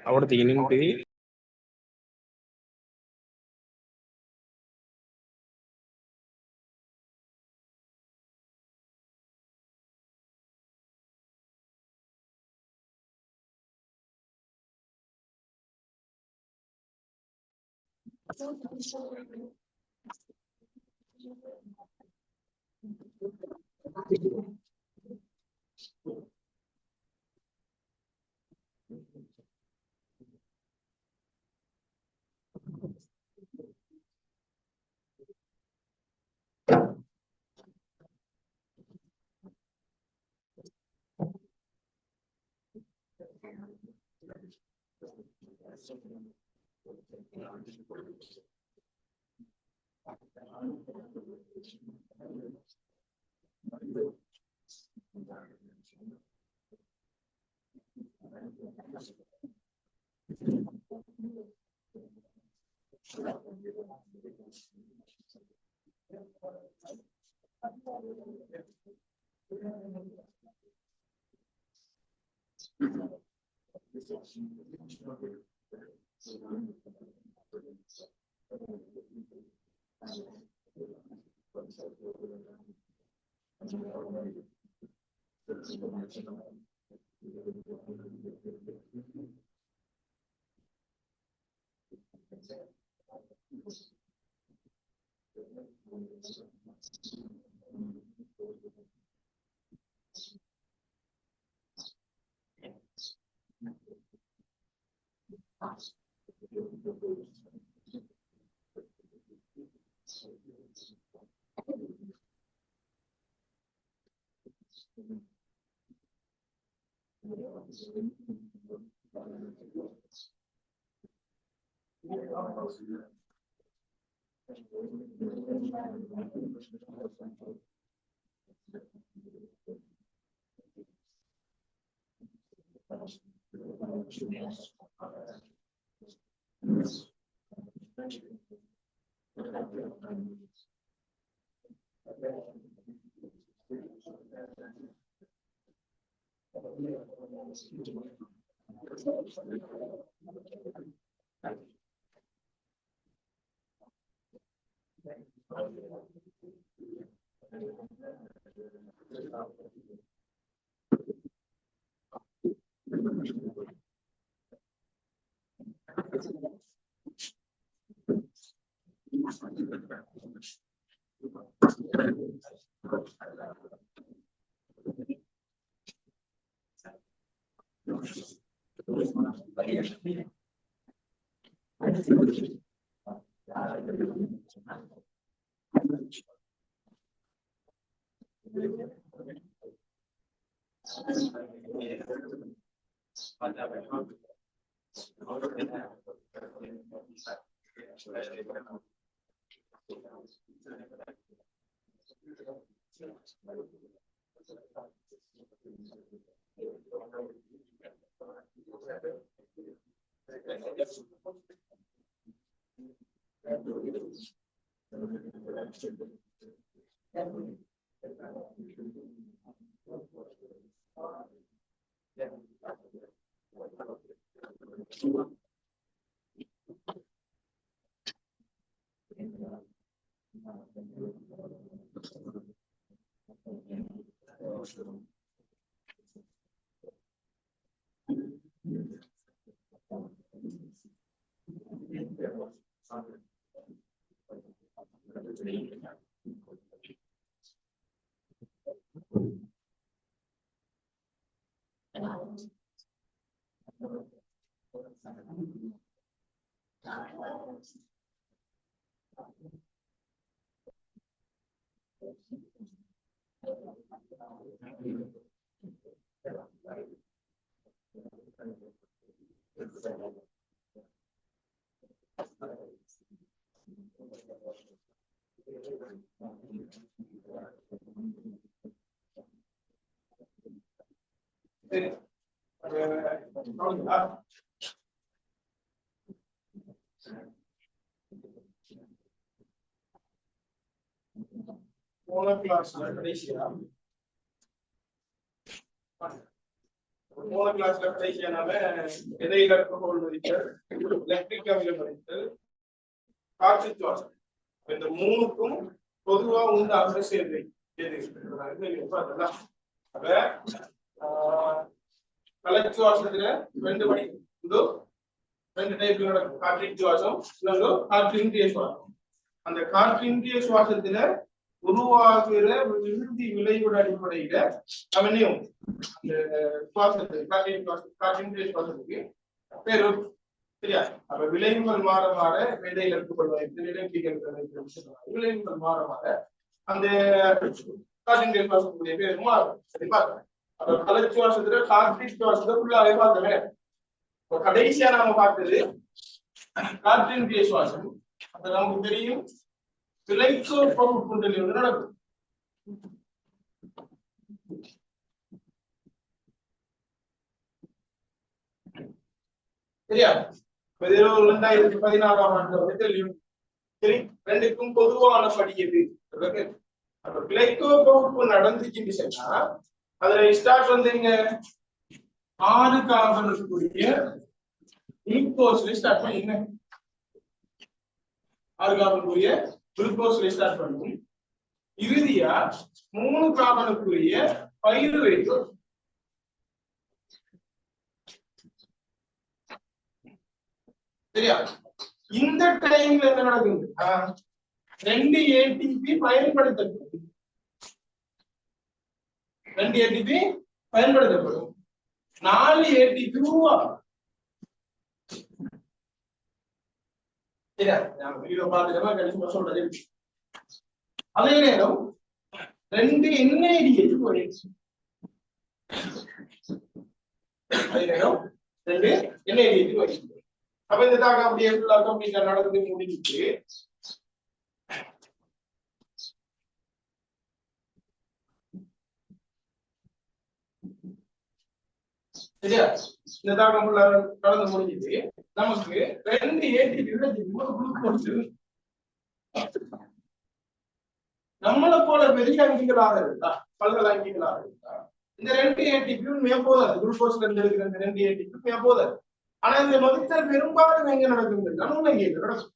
ahora tienen que மூணு கிளாஸ்ல கடைசியானால எதை இலக்கோல் மதித்தல், எலக்ட்ரிக் அமிலம் மதித்தல், காற்று சுவாசம். இந்த மூணுக்கும் பொதுவா உண்டாகிற சேர்வை எது? அப்ப கலச்சுவாசத்துல ரெண்டு வழி உண்டு, ரெண்டு டைப்ல நடக்கும். காற்றின் சுவாசம், இன்னொன்று காற்றின்றிய சுவாசம். அந்த காற்றின்றிய சுவாசத்துல உருவாகிற இறுதி விளைவுட அடிப்படையில அவனையும் அந்த சுவாசத்துக்கு காற்றின்றிய சுவாசத்துக்கு பேரு சரியா. அப்ப விளைவுகள் மாற மாற விதையில் எடுத்துக்கொள்வது விளைவுகள் மாற மாற அந்த காற்றின்றிய சுவாசத்துடைய பேர் மாறும். சரி பாருங்க. அப்ப கலச்சுவாசத்துல காற்றின் சுவாசத்தை ஃபுல்லாவே பார்த்தவன். இப்ப கடைசியா நாம பார்த்தது காற்றின்றிய சுவாசம். அப்ப நமக்கு தெரியும் விளைச்சோ பொருட்கள் வந்து நடக்கும். சரியா. 2016ஆம் ஆண்டு வந்து தெரியும். சரி, ரெண்டுக்கும் பொதுவான படி எது? அப்ப கிளைக்கோ பகுப்பு நடந்துச்சுன்னு சொன்னா அதுல ஸ்டார்ட் வந்து இங்க 6 கார்பனுக்குரிய குளுக்கோஸ்ல ஸ்டார்ட் பண்ணிங்க. 6 கார்பனுக்குரிய குளுக்கோஸ்ல ஸ்டார்ட் பண்ணும். இறுதியா 3 கார்பனுக்குரிய பைருவேட். சரியா. இந்த டைம்ல என்ன நடக்குது? 2 ஏடிபி பயன்படுத்தப்படும். 2 ஏடிபி பயன்படுத்தப்படும். 4 ஏடிபி உருவாகும். சரியா. நான் வீடியோ பார்த்துட்டா கண்டிப்பா சொல்றது. அதே நேரம் 2 NADH போயிடுச்சு. அதே நேரம் 2 NADH போயிடுச்சு. அப்ப இந்த தாக்க அப்படியே கம்ப்ளீட்டா நடந்து முடிஞ்சிச்சு. சரியா. இந்த தாக்கம் கடந்து முடிஞ்சிச்சு. நமக்கு 2 ஏடிபி குளுக்கோஸ். நம்மளை போல பெரிய அங்கிகளாக இருக்கா, பல்கலை அங்கிகளாக இருக்கா, இந்த 2 ஏடிபியும் போதாது. குளுக்கோஸ்ல இருந்து இருக்கிற இந்த 2 ஏடிபியும் போதாது. ஆனா இந்த மதித்தல் பெரும்பாலும் எங்க நடக்குது? நுண்ணங்கிகள் நடக்கும்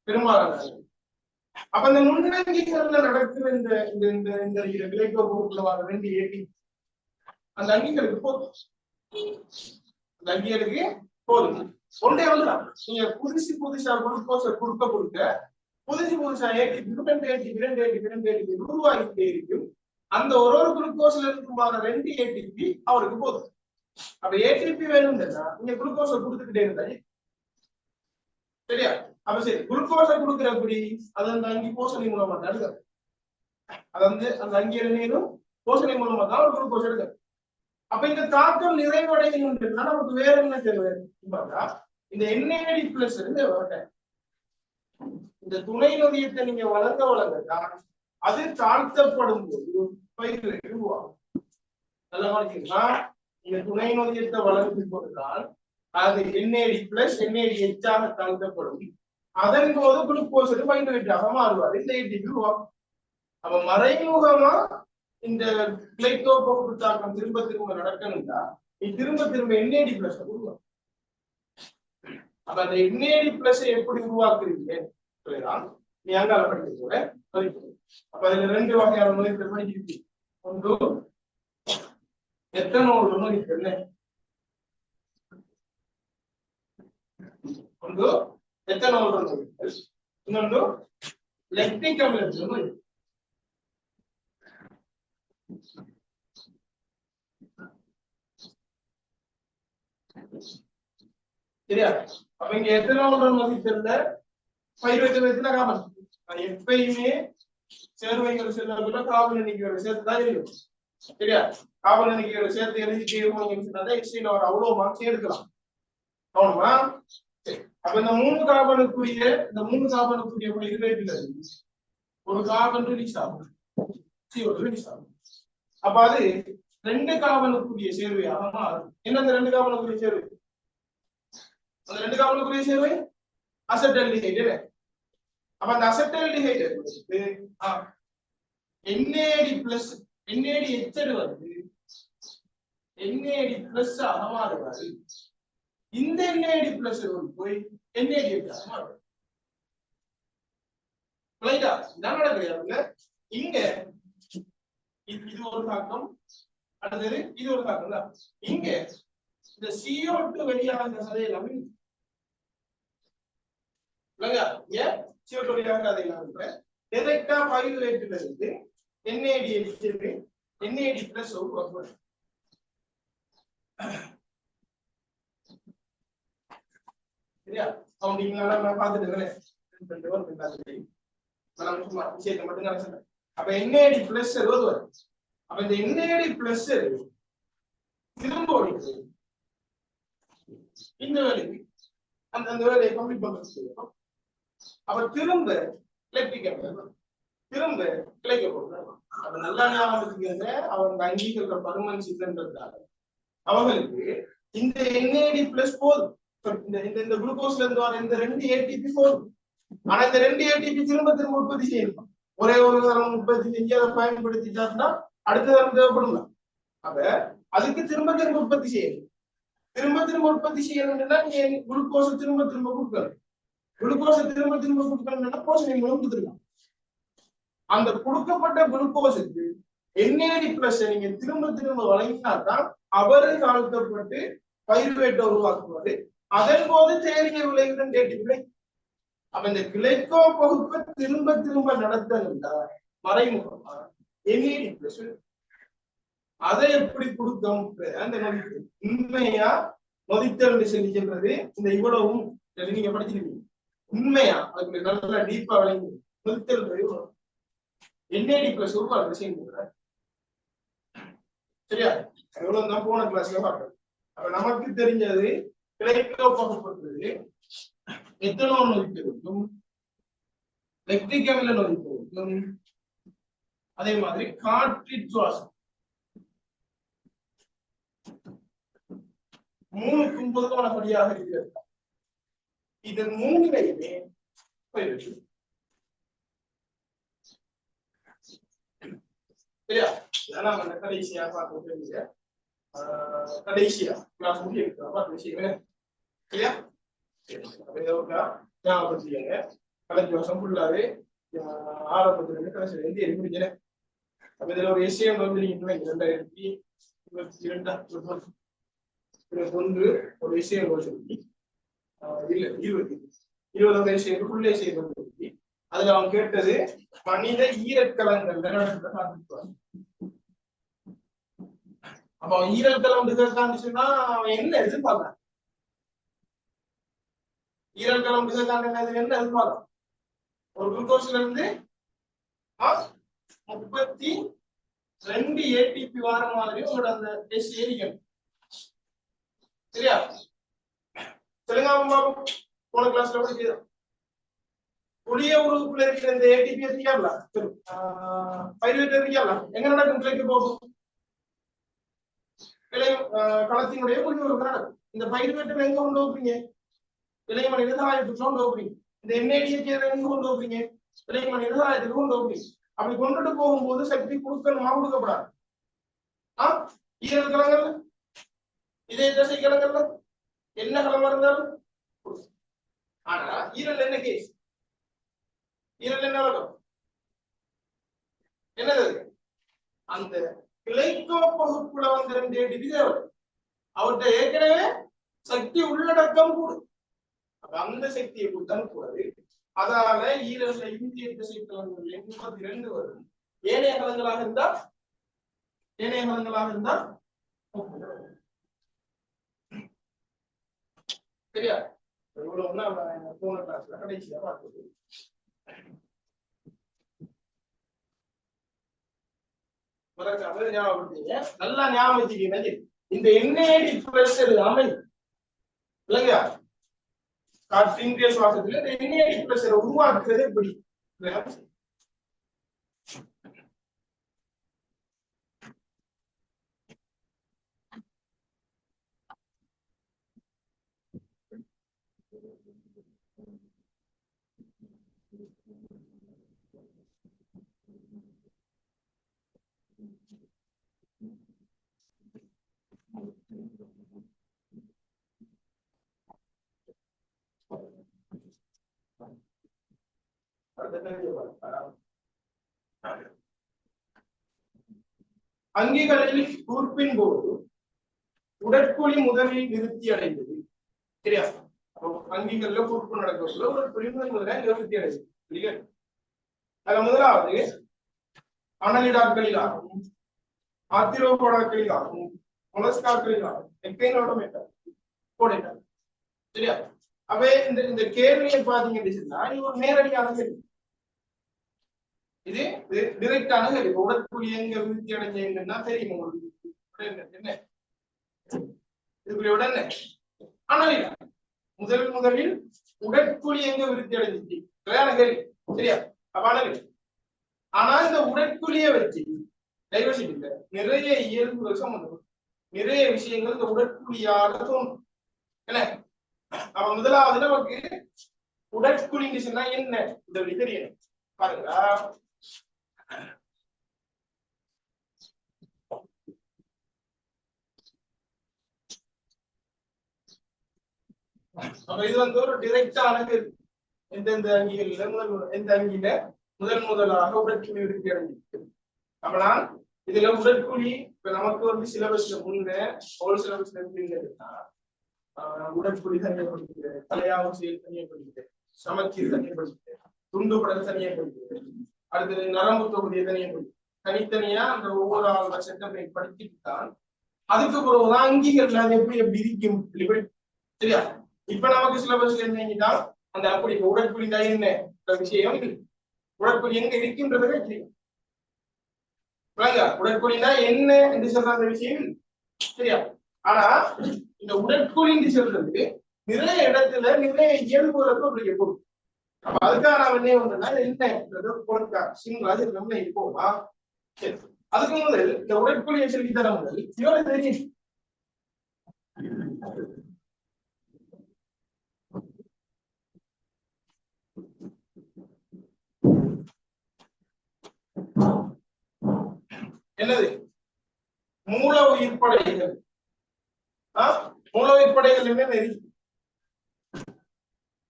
பெரும்பாலான. அப்ப இந்த நுண்ணங்கிகள்ல நடக்கிற இந்த கிளைக்கோ குரூப்ல வர 2 ஏடிபி அந்த அங்கிகளுக்கு போதும். அந்த அங்கிகளுக்கு போதும். ஒன்றே வந்துதான். நீங்க புதுசா குளுக்கோஸை கொடுக்க புதுசா ஏடிபி 2 ஏடிபி உருவாகிட்டே இருக்கும். அந்த ஒரு குளுக்கோஸ்ல இருக்குமான 2 ஏடிபி அவருக்கு போதும். அப்ப ஏடிபி வேணும்னா நீங்க குளுக்கோஸை கொடுத்துக்கிட்டே இருந்தா சரியா. அப்ப சரி, குளுக்கோஸை கொடுக்குறபடி அது அந்த அங்கி போசனை மூலமா தான் எடுக்க. அது வந்து அந்த அங்கியில நீரும் போசனை மூலமா தான் ஒரு குளுக்கோஸ் எடுக்க. அப்ப இந்த தாக்கம் நிறைவடையணும்னா நமக்கு வேற என்ன தேவை? இந்த NAD+ இந்த துணை நொதியத்தை நீங்க வளர்ந்ததான் அது தாழ்த்தப்படும் போது பயிர்கள் உருவாகும். நல்ல மாதிரிங்களா. நீங்க துணை நொதியத்தை வளர்ந்து போதுதான் அது NAD+NADH ஆக தாழ்த்தப்படும். அதன் போது குளுக்கோஸ் பயிர்களாக மாறுவார். இந்த ஏடிபி உருவாகும். அப்ப மறைமுகமா இந்த கிளைக்கோ பகுப்பு தாக்கம் திரும்ப நடக்கணும்னா நீ திரும்ப NAD+ உருவாக்கும். அப்ப அந்த NAD+ எப்படி உருவாக்குறீங்க நீ அங்கால படிக்க போற. அப்ப அதுல 2 வகையான நோய்கள் படிச்சிருக்கு. ஒன்று எத்தனோல் நோய்கள், ஒன்று எத்தனோல் நோய்கள், இன்னொன்று லெக்டிக் அமிலம் நோய். சரியா. அப்ப இங்க எத்தனோல் மதித்தல்ல பயிர்வெட்டுல காமன் எப்பயுமே சேர்வைகள் செல்ல காவல் எண்ணிக்கையோட சேர்த்துதான் இருக்கும். சரியா. காவல் எண்ணிக்கையோட சேர்த்து எழுதிட்டு ஒரு அவ்வளவு மார்க்ஸ் எடுக்கலாம். கவனமா. அப்ப இந்த 3 கார்பனுக்குரிய பயிர்வேட்டுல ஒரு கார்பன் ரிலீஸ் ஆகும். அப்ப அது 2 கார்பனுக்குரிய சேர்வையாக மாறும். என்ன அந்த 2 கார்பனுக்குரிய சேர்வை? அந்த 2 கார்பனுக்குரிய சேர்வை அசெட்டல்டிஹைடு. அப்ப அந்த அசெட்டல்டிஹைடு NAD+ NADH வந்து NAD பிளஸ் ஆக மாறுவாரு. இந்த NAD பிளஸ் போய் NAD ஆக மாறுவாரு. ரைட்டா? இதான் நடக்குது. இங்க இது ஒரு தாக்கம், அடுத்தது இது ஒரு தாக்கம் தான். இங்க இந்த CO2 வெளியாக சதையெல்லாம் CO2 வெளியாக சதையெல்லாம் டைரக்டா பைருவேட்ல இருந்து NAD எடுத்து NAD பிளஸ் உருவாக்குவாங்க. சரியா? கவுண்டிங்ல நான் பார்த்துட்டு இருக்கேன். அப்ப NAD பிளஸ் வருது. அப்ப இந்த NAD பிளஸ் திரும்ப ஓடிட்டு இந்த வேலைக்கு அந்த வேலையை கம்ப்ளீட் பண்றது. அப்ப திரும்ப எலக்ட்ரிக்கல் திரும்ப கிளைக்க போடுறாங்க. அப்ப நல்லா ஞாபகம் வச்சுக்கோங்க, அவங்க அங்கீகரிக்கிற பருமன் சித்தன்றதுனால அவங்களுக்கு இந்த NAD பிளஸ் போதும். இந்த குளுக்கோஸ்ல இருந்து வர இந்த 2 ATP போதும். ஆனா இந்த 2 ATP திரும்ப திரும்ப உற்பத்தி செய்யணும். ஒரே ஒரு தரம் உற்பத்தி செஞ்சு அதை பயன்படுத்திட்டாருன்னா அடுத்த தரம் தேவைப்படும். அப்ப அதுக்கு திரும்ப திரும்ப உற்பத்தி செய்யணும். திரும்ப திரும்ப உற்பத்தி செய்யணும்னா நீங்க குளுக்கோஸை திரும்ப திரும்ப கொடுக்கணும். குளுக்கோஸை திரும்ப திரும்ப கொடுக்கணும்னா போஷணை மூலம் கொடுத்துருக்கலாம். அந்த கொடுக்கப்பட்ட குளுக்கோஸுக்கு NAD பிளஸ் நீங்க திரும்ப திரும்ப வழங்கினால்தான் அவரு தாழ்த்தப்பட்டு பைருவேட்டை உருவாக்குவாரு. அதன் போது தேறிய விளைவுடன் டேட்டி விளை. அப்ப இந்த கிளைக்கோ பகுப்பை திரும்ப திரும்ப நடத்தணும்னா மறைமுகமா NAD பிளஸ் அதை எப்படி கொடுக்கும் அந்த நொதித்தல். உண்மையா நொதித்தல் சொல்லி சொல்றது இந்த இவ்வளவும் நீங்க படிச்சிருக்கீங்க. உண்மையா அதுக்கு நல்லா டீப்பா விளங்கி நொதித்தல் NAD பிளஸ் உருவாக்க விஷயம். சரியா? எவ்வளவு தான் போன கிளாஸ்ல பார்க்கணும். அப்ப நமக்கு தெரிஞ்சது கிளைக்கோ பகுப்பது எத்தனோல் நொதித்தலுக்கும் லெக்டிக் அமில நொதித்தலுக்கும் அதே மாதிரி காற்றின் சுவாசம் மூணுக்கும் பொதுவானபடியாக இருக்கிறது. இது மூணுலையுமே சரியா? நம்ம கடைசியா பார்க்க கடைசியா கிளாஸ் முடிய சரியா? ஞாபகப்படுத்திக்கங்க. கடைசி வருஷம் ஃபுல்லாவே ஆரம்பத்துல இருந்து கடைசி இருந்து முடிஞ்சேன். அப்ப இதுல ஒரு விஷயம் வந்து நீங்க 2022 ஒரு விஷயம் சொல்லி இல்ல 20 விஷயம் ஃபுல் விஷயம் வந்து அதுல அவன் கேட்டது மனித ஈரக்கலங்கள் பார்த்துருப்பாங்க. அப்ப அவன் ஈரக்கலம் கேட்கான்னு அவன் என்ன எதிர்பார்க்கான்? ஈரக்கலம் கேட்கான்னு என்ன எதிர்பார்க்கான்? ஒரு குளுக்கோஸ்ல இருந்து 32 ATP வார மாதிரி உங்களோட அந்த டெஸ்ட் ஏறிக்கணும். சரியா? சொல்லுங்க போன கிளாஸ்ல கூட செய்யலாம். புளிய உறுப்புல இருக்கிற இந்த ATP இருக்காங்களா? பைருவேட் இருக்காங்களா? எங்க நடக்கும்? கிளைக்கு போகும். களத்தினுடைய புளிய உறுப்பு நடக்கும். இந்த பைருவேட்டை எங்க கொண்டு வைப்பீங்க? இளையமணி விவசாயத்துக்கு கொண்டு வைப்பீங்க. இந்த NAD எங்க கொண்டு வைப்பீங்க? இளையமணி விவசாயத்துக்கு கொண்டு வைப்பீங்க. அப்படி கொண்டுட்டு போகும்போது சக்தி கொடுக்கணுமா கொடுக்கப்படாது? ஈரல் கலங்கள்ல இதே தசை கலங்கள்ல என்ன கலமா இருந்தாலும். ஆனா ஈரல் என்ன கேஸ்? ஈரல் என்ன வரும்? என்னது? அந்த கிளைக்கோ பகுப்புல வந்து 2 ATP தேவை. அவர்கிட்ட ஏற்கனவே சக்தி உள்ளடக்கம் கூடும். அந்த சக்தியை கொடுத்தாலும் கூடாது. அதால ஈரல்ல இந்திய திசை கலங்கள் 32 வரும். ஏனைய கலங்களாக இருந்தா சரியா? இவ்வளவுன்னா போன கிளாஸ்ல கடைசியா பார்த்தது. நல்லா ஞாபகம் வச்சுக்கீங்க. இந்த NAD பிளஸ் அமை இல்லையா? காற்றின் சுவாசத்துல இந்த NAD பிளஸ் உருவாக்குறது எப்படி? அங்கிகளில் கூர்ப்பின் போது உடற்குழி முதலில் நிறுத்தி அடைந்தது. சரியா? அங்கிகள்ல கூர்ப்பு நடக்கக்குள்ள உடற்குழி முதலில் நிறுத்தி அடைந்தது. அதுல முதலாவது அனலிடாக்களிலாகவும் ஆத்திரோபோடாக்களிலாகவும் மொலஸ்காக்களிலாகவும் போடைட்டார். சரியா? அப்ப இந்த கேள்வியை பாத்தீங்கன்னா இது ஒரு நேரடியான கேள்வி. இது டிரெக்டான கேள்வி. உடற்குழி எங்க விருத்தி அடைஞ்சா தெரியும் உங்களுக்கு என்ன இதுக்குரிய உடனே அனலிடா முதலில் உடற்குழி எங்க விருத்தி அடைஞ்சிச்சு கேள்வி. சரியா? அப்ப அனலிடா. ஆனா இந்த உடற்குழியை வச்சு டைவர்சிட்டி நிறைய இயல்புகள் சம்பந்தம் நிறைய விஷயங்கள் இந்த உடற்குழியால தோணும். என்ன அப்ப முதலாவது நமக்கு உடற்குழின்னு சொன்னா என்ன இந்த தெரியணும். பாருங்க, அப்ப இது வந்து ஒரு டிரெக்டான எந்தெந்த அங்கிகள் எந்த அங்கில முதலாக உடற்குழி விருத்தி அடைஞ்சிருக்கு. அப்ப நான் இதுல உடற்குழி இப்ப நமக்கு வந்து சிலபஸ்ல முன்ன ஹோல் சிலபஸ்ல இருக்குன்னா உடற்குழி தனியாக படிக்கிறது, தலையாவும் செயல் தனியாக படிக்கிறது, சமச்சீர் தனியாக படிக்கிறது, துண்டு படம் தனியாக படிக்கிறது, அடுத்தது நரம்பு தொகுதியை தனியாக படிக்கிறது. தனித்தனியா அந்த ஒவ்வொரு ஆளோட செட்டப்பை படிச்சுட்டு தான் அதுக்கு பிறகுதான் அங்கீகரில் அது எப்படி எப்படி இருக்கும். சரியா? இப்ப நமக்கு சிலபஸ்ல என்னன்னா அந்த அப்படி உடற்குழி தான் என்ன விஷயம், உடற்குழி எங்க இருக்கின்றதே தெரியும். உடற்குழினா என்ன என்று சொல்ற அந்த விஷயம். சரியா? ஆனா இந்த உடற்குழி என்று சொல்றது நிறைய இடத்துல நிறைய இயல்புகளுக்கு ஒரு பொருள். அப்ப அதுக்காக நான் என்ன ஒண்ணுன்னா என்னன்றது கொடுத்தா சிங்களாக நம்ம போமா. சரி, அதுக்கு முதல் இந்த உடற்குழியை சொல்லி தர முதல் இவருக்கு தெரியும் என்னது மூல உயிர்ப்படைகள். மூல உயிர்ப்படைகள் என்ன?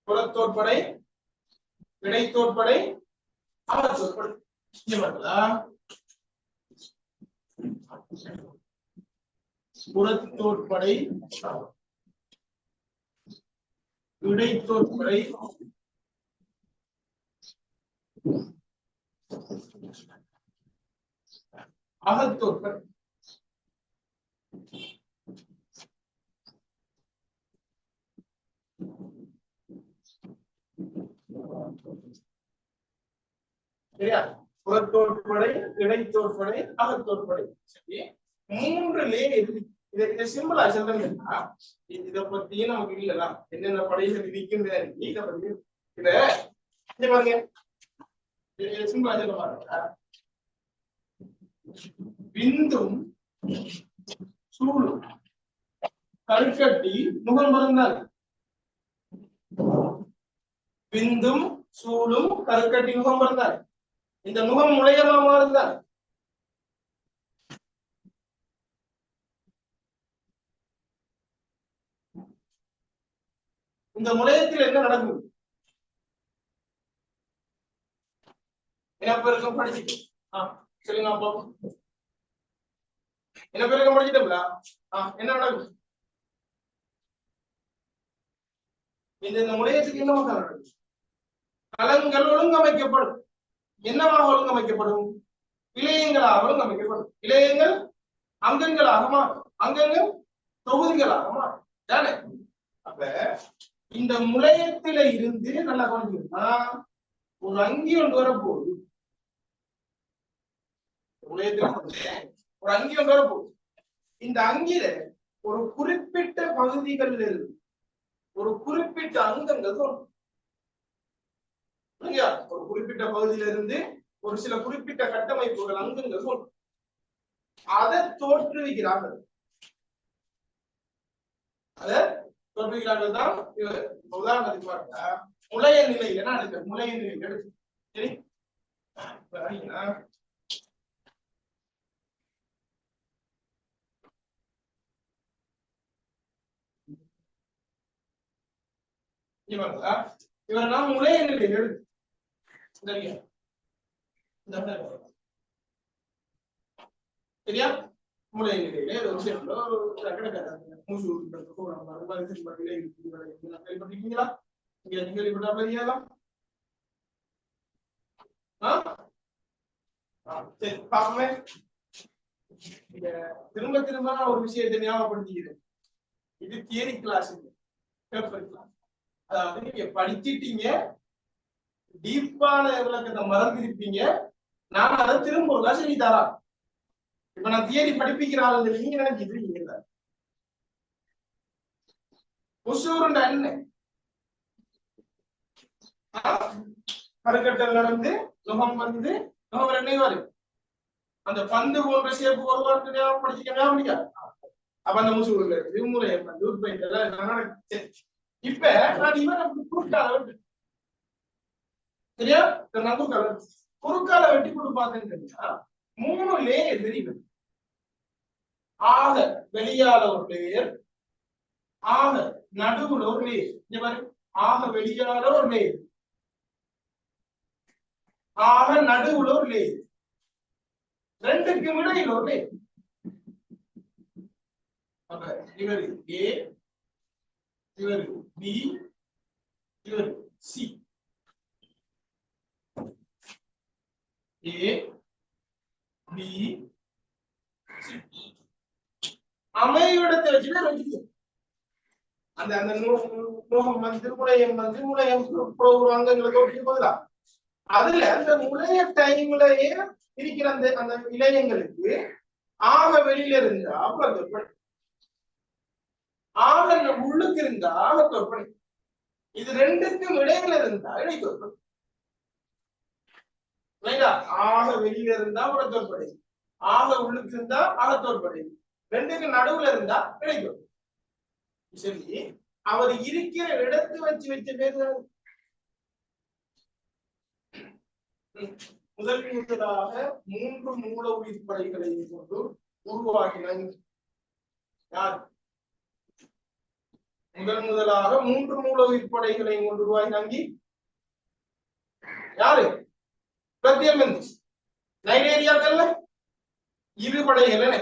புறத்தோற்படை, இடைத்தோற்படை, அகத்தோற்படை. புறத்தோற்படை, இடைத்தோற்படை, அகத்தோற்படை. சரியா? புறத்தோற்படை, இடைத்தோற்படை, அகத்தோற்படை. சரி, மூன்று லேயர். இதை சிம்பிளா சொல்றேன்னா இதை பத்தி நமக்கு இல்லடா என்னென்ன படைகள் இருக்கின்ற இதை பத்தி இத பாருங்க. சிம்பிளா சொல்ல பாருங்க. விந்தும் சூழும் கருக்கட்டி முகம் பிறந்தார். விந்தும் சூழும் கருக்கட்டி முகம் பிறந்தார். இந்த முகம் முளையமா இருந்தார். இந்த முளையத்தில் என்ன நடக்கும்? இனப்பெருக்கம் படிச்சுட்டு சொல்லுங்க பாப்போம். இனப்பெருக்கம் படிச்சுட்டோம்ல, என்ன நடக்கும்? இந்த முளையத்துக்கு என்ன நடக்கும்? கலங்கள் ஒழுங்கமைக்கப்படும். என்னவாக ஒழுங்கமைக்கப்படும்? இளையங்களாக ஒழுங்கமைக்கப்படும். இளையங்கள் அங்கங்களாக மாறும், அங்கங்கள் தொகுதிகளாக மாறும். தானே? அப்ப இந்த முளையத்தில இருந்து நல்லா கொஞ்சம்னா ஒரு அங்கி ஒன்று வரப்போகுது. முளையத்துல ஒரு அங்கி ஒன்று வரப்போகுது. இந்த அங்கில ஒரு குறிப்பிட்ட பகுதிகளில் இருந்து ஒரு குறிப்பிட்ட அங்கங்கள் தோன்றும். ஒரு குறிப்பிட்ட பகுதியிலிருந்து ஒரு சில குறிப்பிட்ட கட்டமைப்புகள் அங்கங்கள் தோன்றும். அதை தோற்றுவிக்கிறார்கள். அதை தோற்றுவிக்கிறார்கள் தான் உதாரணத்துக்கு பாருங்க. முளைய நிலையில எடுக்க முளைய நிலையில எடுத்து சரி இவரை நாம் முளைய நிலையில எடுத்து சரியா சரியா மூளை நிலையிலே ஒரு விஷயங்களோ கேள்விப்பட்டிருக்கீங்களா கேள்விப்பட்டா சரி பாப்போமே திரும்ப திரும்ப ஒரு விஷயத்தை ஞாபகப்படுத்திக்கிறேன் இது தியரி கிளாஸ் பேப்பர் கிளாஸ் அதாவது நீங்க படிச்சிட்டீங்க டீப்பான விளக்கத்தை மறந்துருப்பீங்க நான் அதை திரும்ப ஒரு கிளாஸ் சொல்லி தரேன் இப்ப நான் தியரி படிப்பிக்கிறாள் நீங்க நினைச்சிட்டு ஒசூருண்ட அண்ணன் கருக்கட்டல் நடந்து நுகம் வந்து நுகம் என்ன வரும் அந்த பந்து போன்ற சேர்ப்பு ஒரு வாரத்துக்கு படிச்சுக்கவே முடியாது அப்ப அந்த முசூர்ல விமுறை இப்ப நான் இவரை குறுக்கால வெட்டு சரியா குறுக்கால வெட்டி கொண்டு பார்த்தேன்னு 3 லேயர் தெரியும் ஆக வெளியால ஒரு லேயர் ஆக நடுவுல ஒரு லேயர் இந்த மாதிரி ஆக வெளியால ஒரு லேயர் ஆக நடுவுல ஒரு லேயர் ரெண்டுக்கும் இடையில ஒரு லேயர் அப்ப இவர் ஏ இவர் பி இவர் சி ஏ பி அமைவிடத்தை வச்சுட்டு அந்த அந்த நோகம் வந்து முளையம் வந்து முளையம் அங்கங்களுக்கு போதா அதுல அந்த முளைய டைம்லயே இருக்கிற அந்த அந்த இளையங்களுக்கு ஆக வெளியில இருந்தா அப்புறம் ஆக உள்ளுக்கு இருந்தா ஆக தொற்பனை இது ரெண்டுக்கும் இடையில இருந்தா இடை தொற்பனை ஆக வெளியில இருந்தா புறத்தோற்படை ஆக உள்ளுக்கு இருந்தா அகத்தோற்படை ரெண்டுக்கு நடுவுல இருந்தா இடை தொற்பனை சரி அவர் இருக்கிற இடத்து வச்சு வச்ச பேரு முதலாக 3 மூல உயிர்ப்படைகளை கொண்டு உருவாக்கினார் யார் முதலாக 3 மூல உயிர்ப்படைகளை கொண்டு உருவாக்கினாங்க யாரு பிரத்யமந்தி நைஜீரியாக்கள்ல 2 படைகள் என்ன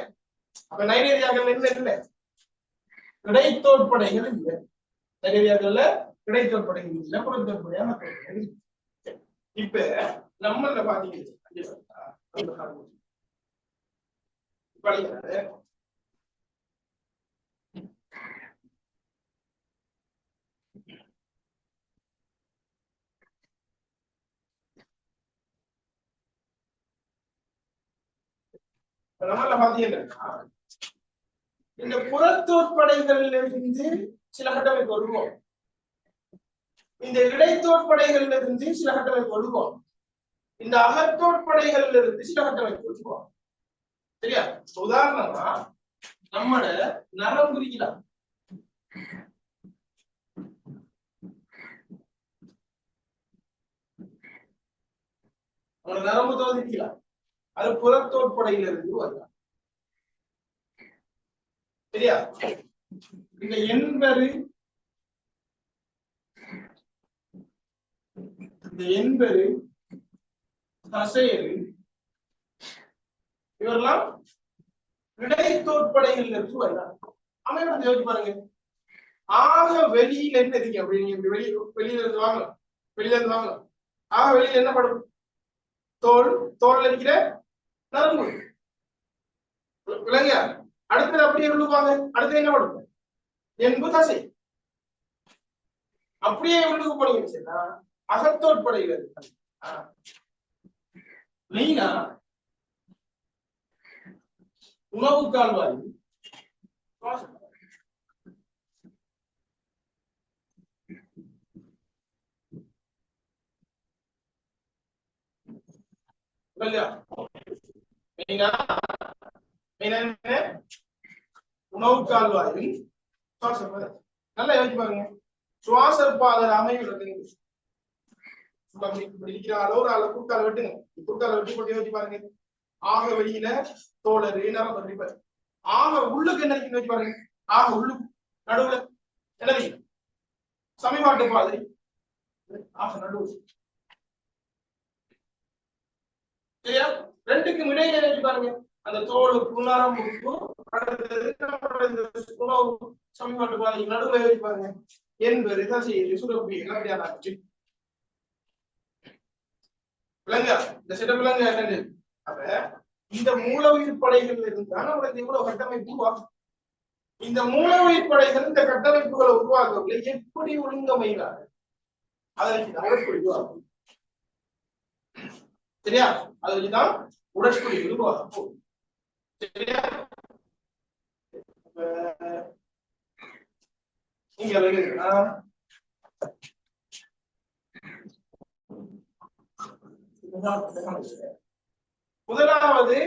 அப்ப நைஜீரியாக்கள் என்ன இல்லை கிடைத்தோற்படைகள் இல்லை நைஜீரியாக்கள்ல கிடைத்தோற்படைகள் இல்லை புறத்தோற்படையான இப்ப நம்மள பாத்தீங்கன்னா நம்மள பாத்தீங்கன்னா இந்த புறத்தோற்படைகள்ல இருந்து சில கட்டமைப்பு வருவோம் இந்த இடைத்தோற்படைகள்ல இருந்து சில கட்டமைப்பு வருவோம் இந்த அகத்தோற்படைகள்ல இருந்து சில கட்டமைப்பு வருவோம் சரியா உதாரணமா நம்மட நரம்பு இருக்கலாம் நரம்பு தோதிக்கலாம் அது புறத்தோற்படையில இருந்து வரலாம் சரியா இந்த எண்பது தசையரு இவரெல்லாம் இடைத்தோற்படைகள் இருந்து வரலாம் அமைப்பு யோசிச்சு பாருங்க ஆக வெளியில என்ன இருக்கு அப்படின்னு வெளியில இருந்து வாங்க வெளியில இருந்து வாங்க ஆக வெளியில என்ன படும் தோல்ல இருக்கிற நரம்பு விளங்க அடுத்தது அப்படியே விழுவாங்க அடுத்து என்ன படும் என்பு தசை அப்படியே உள்ளுக்கு போனீங்கன்னா அகத்தோற்படையில இருக்கு மெயினா உணவு கால்வாய் உணவு கால்வாயில் நல்லா யோசிச்சு பாருங்க சுவாச பாதை அமைகிறது ஒரு ஆளை குறுக்கால வெட்டுங்க குறுக்கால வெட்டி போட்டு யோசிச்சு பாருங்க ஆக வெளியில தோழரு நரம்பு ஆக உள்ளுக்கு என்ன யோசிச்சு பாருங்க ஆக உள்ளுக்கு நடுவுல என்னது சமீபாட்டு பாதை ஆக நடுவு சரியா? ரெண்டுக்கும் இடையில வச்சு பாருங்க. அந்த தோலுக்கும் நரம்புக்கும் சமீபட்டு பாருங்க, நடுவில் வச்சு பாருங்க. என்பது தசையை சுரப்பி அப்படியான விலங்கா இந்த சில விலங்கு என்னது? அப்ப இந்த மூல உயிர் படைகள் இருந்தால் நம்மளுக்கு இவ்வளவு கட்டமைப்பு உருவாக்கும். இந்த மூல உயிர் படைகள் இந்த கட்டமைப்புகளை உருவாக்கவில்லை, எப்படி ஒழுங்கமைகிறார் அதை உடற்குடி சரியா? அதை வச்சுதான் உடற்குடி உருவாகும். சரியா? நீங்க முதலாவது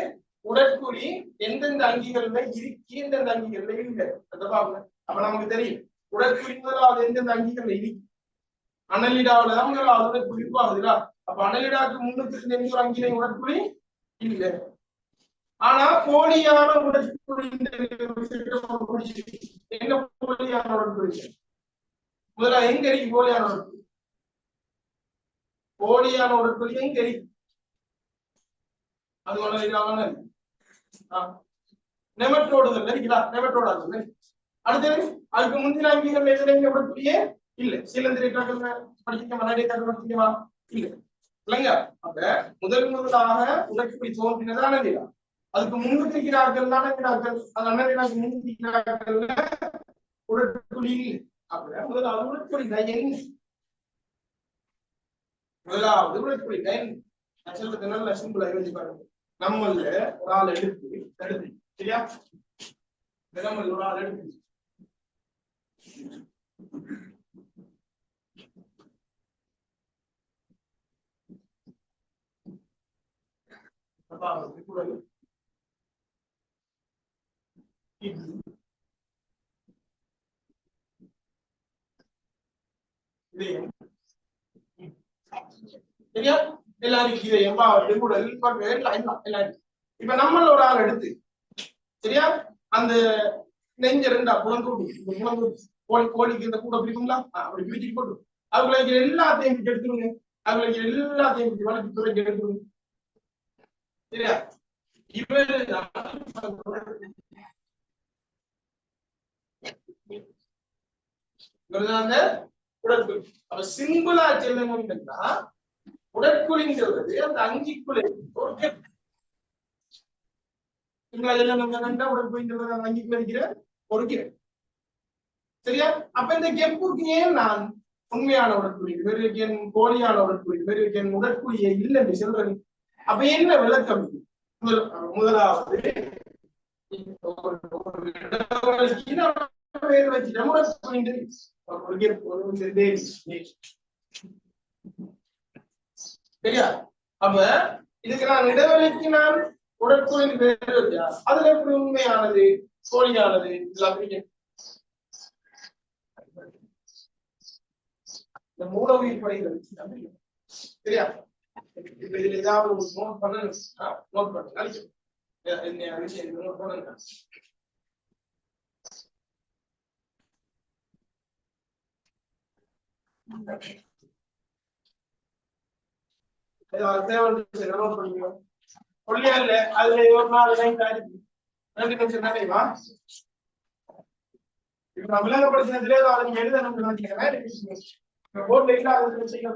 உடற்குறி எந்தெந்த அங்கிகள்ல இருக்கு, எந்தெந்த அங்கிகள்ல இல்லை. அப்ப நமக்கு தெரியும் உடற்குறி முதலாவது எந்தெந்த அங்கிகள்ல இருக்கு. அனலிடாவில தான் முதலாவது உடற்குறி உருவாகுதுல. அப்ப அனலிடாவுக்கு முன்னுக்கு எந்த ஒரு அங்கினை உடற்குறி இல்லை. ஆனா போலியான உடற்குறி என்ன போலியான உடற்குறி? முதல்ல எங்க இருக்கு போலியான உடற்குறி? போலியான உடற்குறி எங்க இருக்கு? அது ஒண்ணு நெமட்டோடுகள் இருக்குதா? நெமட்டோடு அடுத்தது அதுக்கு முந்தின அங்கிகள் எதுலையும் உடற்குறியே இல்லை. சிலந்திரிக்காக்கள் படிக்கமா படிக்கவா இல்லை இல்லைங்க. அப்ப முதலாக உடற்குறி தோன்றினதான இல்லையா? அதுக்கு முன்னுக்கு இருக்கிறார்கள் தானே இருக்கிறார்கள். அது அண்ணன் முன்னுக்கு உடற்குறி இல்லை. அப்ப முதலாவது உடற்குறி என்ன? முதலாவது உடற்குறி என்ன சொல்றது? நல்ல சிம்பிளா யோசிச்சு பாருங்க. நம்மள ஒரு ஆள் எடுத்து சரியா? நம்மள ஒரு ஆள் எடுத்து சரியா? எல்லாரும் இப்ப நம்மள ஒரு ஆள் எடுத்து சரியா? அந்த நெஞ்ச ரெண்டா கோழிக்கு இந்த கூட பிடிக்குங்களா? அப்படி பிடிச்சி போட்டு அவங்களுக்கு எல்லாத்தையும் எடுத்துருங்க. அவங்களுக்கு எல்லாத்தையும் வளர்ச்சி துறைக்கு எடுத்துருங்க. சரியா? இவரு உடற்குறி. அப்ப சிம்பிளா செல்லணும்னா உடற்குறிங்கிறது அந்த அங்கிக்குள்ளே ஒரு கெப். உடற்குறிங்கிறது அந்த அங்கிக்குள்ள இருக்கிற ஒரு கெப். சரியா? அப்ப இந்த கெப்புக்கு ஏன் நான் உண்மையான உடற்குறி வெறுக்கேன், போலியான உடற்குறி வெறுக்கேன், உடற்குறியை இல்லை என்று சொல்றேன். அப்ப என்ன விளக்கம்? முதலாவது சரியா? அப்ப இதுக்கு நான் இடைவெளிக்கு நான் உடற்குறி வேறு அதுல எப்படி உண்மையானது போலியானது இந்த மூல உயிர் படைகள் சரியா? இப்ப இதுல ஏதாவது ஒரு நோட் பண்ண நோட் பண்ண விஷயம் நோட் பண்ணுங்க. ஒல்லியா இல்ல அதுல ஒரு நாலு லைன் ஆயிருக்கு. 2 நிமிஷம் தானேவா? இப்ப நான் விளங்கப்படுத்தினதுல அதை நீங்க எழுதணும்னு நினைக்கிறேன். போர்ட்ல இல்லாத செய்ய